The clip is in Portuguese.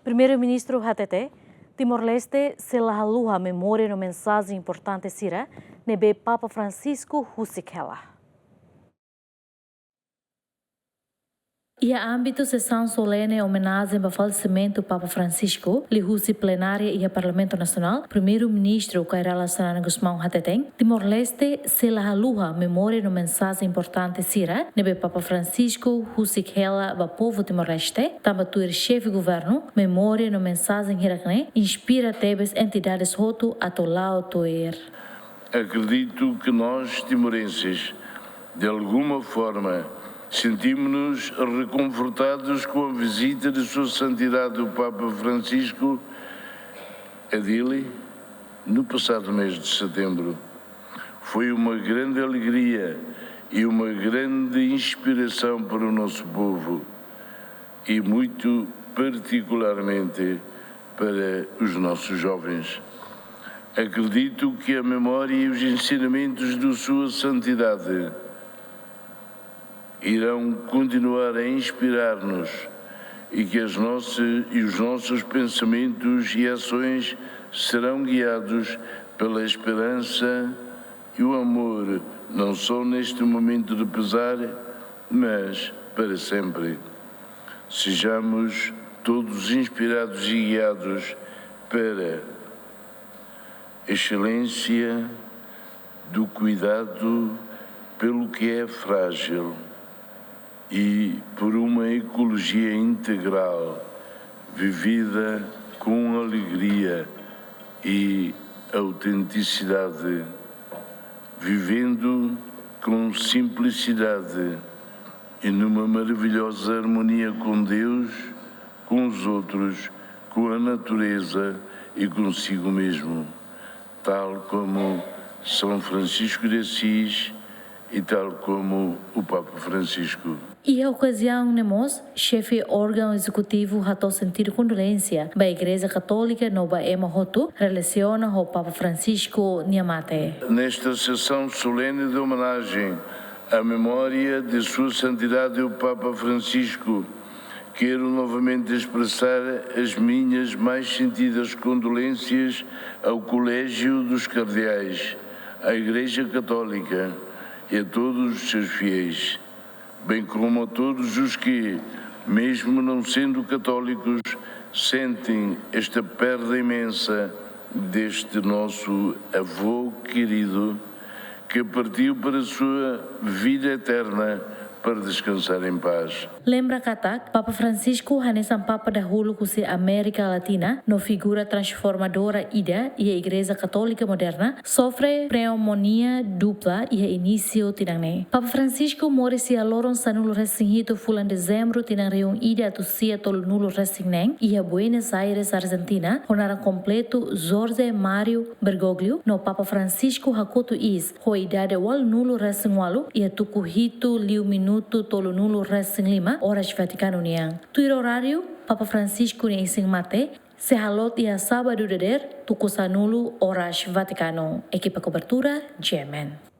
Primeiro-Ministro HTT, Timor-Leste se lahalua memória no mensagem importante sira, nebe Papa Francisco Husikhela. E a âmbito sessão solene em homenagem ao falecimento do Papa Francisco, lihusi plenária e a Parlamento Nacional, Primeiro-Ministro Kairala Sanana Gusmão Hateteng, Timor-Leste se lahalua memória no mensagem importante sira, nebe Papa Francisco Husikhela ao povo Timor-Leste, tambatuir chefe governo, memória no mensagem hirakne, inspira tebes entidades roto atolao toer. Acredito que nós, timorenses, de alguma forma, sentimos-nos reconfortados com a visita de Sua Santidade o Papa Francisco a Dili no passado mês de setembro. Foi uma grande alegria e uma grande inspiração para o nosso povo e muito particularmente para os nossos jovens. Acredito que a memória e os ensinamentos de Sua Santidade irão continuar a inspirar-nos e que os nossos pensamentos e ações serão guiados pela esperança e o amor, não só neste momento de pesar, mas para sempre. Sejamos todos inspirados e guiados para a excelência do cuidado pelo que é frágil e por uma ecologia integral, vivida com alegria e autenticidade, vivendo com simplicidade e numa maravilhosa harmonia com Deus, com os outros, com a natureza e consigo mesmo, tal como São Francisco de Assis e tal como o Papa Francisco. E a ocasião, nemos, chefe órgão executivo ratou sentir condolência da Igreja Católica no Baema Roto, relaciona ao Papa Francisco Niamate. Nesta sessão solene de homenagem à memória de Sua Santidade o Papa Francisco, quero novamente expressar as minhas mais sentidas condolências ao Colégio dos Cardeais, à Igreja Católica e a todos os seus fiéis, bem como a todos os que, mesmo não sendo católicos, sentem esta perda imensa deste nosso avô querido que partiu para a sua vida eterna para descansar em paz. Lembra Katak, Papa Francisco hanesan Papa dahulu kusi América Latina, no figura transformadora ida e a Igreja Católica Moderna, sofre pneumonia dupla e a início tinangne. Papa Francisco mori si aloron sa nulo resinghito fulan dezembro tinang reung ida atusia tol nulo resingneng e a Buenos Aires, Argentina, honaran completo Jorge Mário Bergoglio, no Papa Francisco hakoto is, ho idade wal nulo resingwalu e a tukuhito liu minuto tolo nulo resing lima horas Vaticano niang. Tuir horário, Papa Francisco ni ising mate, se halot ia sábado deder, tukusanulu horas Vaticano. Equipa cobertura, Gemen.